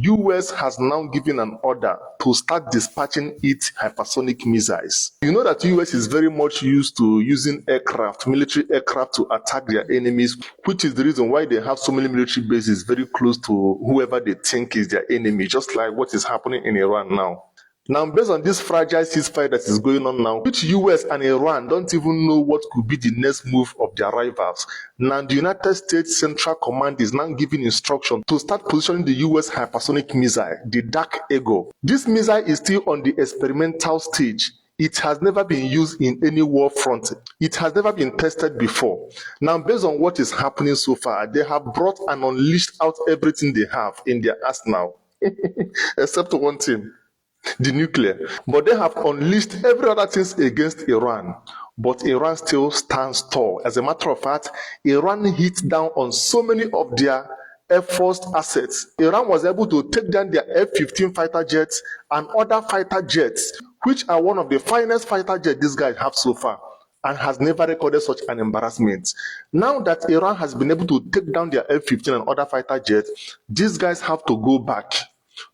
US has now given an order to start dispatching its hypersonic missiles. You know that US is very much used to using aircraft, military aircraft, to attack their enemies, which is the reason why they have so many military bases very close to whoever they think is their enemy, just like what is happening in Iran now. Now, based on this fragile ceasefire that is going on now, which US and Iran don't even know what could be the next move of their rivals, now the United States Central Command is now giving instruction to start positioning the US hypersonic missile, the Dark Eagle. This missile is still on the experimental stage. It has never been used in any war front. It has never been tested before. Now, based on what is happening so far, they have brought and unleashed out everything they have in their arsenal, except one thing: the nuclear. But they have unleashed every other thing against Iran. But Iran still stands tall. As a matter of fact, Iran hit down on so many of their Air Force assets. Iran was able to take down their F-15 fighter jets and other fighter jets, which are one of the finest fighter jets these guys have so far, and has never recorded such an embarrassment. Now that Iran has been able to take down their F-15 and other fighter jets, these guys have to go back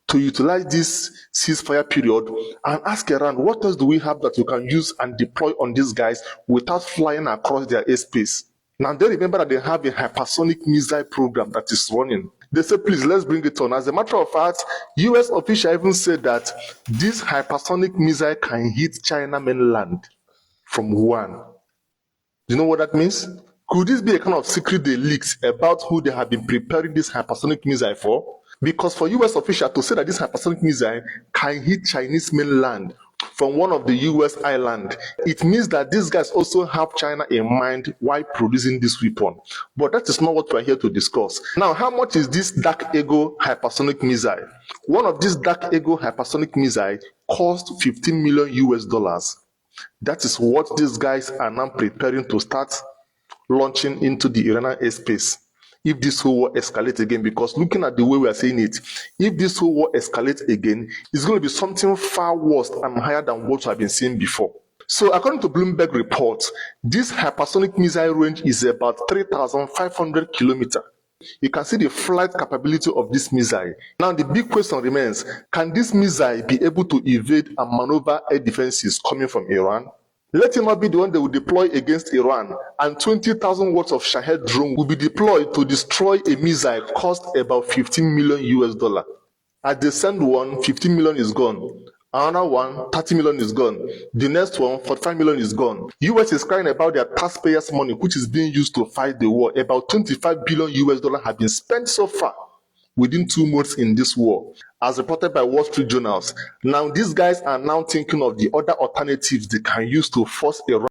to utilize this ceasefire period and ask Iran, what else do we have that we can use and deploy on these guys without flying across their airspace? Now, they remember that they have a hypersonic missile program that is running. They say, please, let's bring it on. As a matter of fact, US officials even said that this hypersonic missile can hit China mainland from Wuhan. Do you know what that means? Could this be a kind of secret they leaked about who they have been preparing this hypersonic missile for? Because for US officials to say that this hypersonic missile can hit Chinese mainland from one of the US islands, it means that these guys also have China in mind while producing this weapon. But that is not what we're here to discuss. Now, how much is this Dark Eagle hypersonic missile? One of these Dark Eagle hypersonic missile cost 15 million US dollars. That is what these guys are now preparing to start launching into the Iranian airspace if this whole war escalates again. Because looking at the way we are saying it, if this whole war escalates again, it's going to be something far worse and higher than what we have been seeing before. So according to Bloomberg reports, this hypersonic missile range is about 3,500 kilometers. You can see the flight capability of this missile. Now the big question remains, can this missile be able to evade and maneuver air defenses coming from Iran? Let it not be the one they will deploy against Iran, and 20,000 watts of Shahed drone will be deployed to destroy a missile cost about 15 million US dollar. As they send one, 15 million is gone. Another one, 30 million is gone. The next one, 45 million is gone. US is crying about their taxpayers' money, which is being used to fight the war. About 25 billion US dollar have been spent so far within 2 months in this war, as reported by Wall Street journals. Now, these guys are now thinking of the other alternatives they can use to force Iran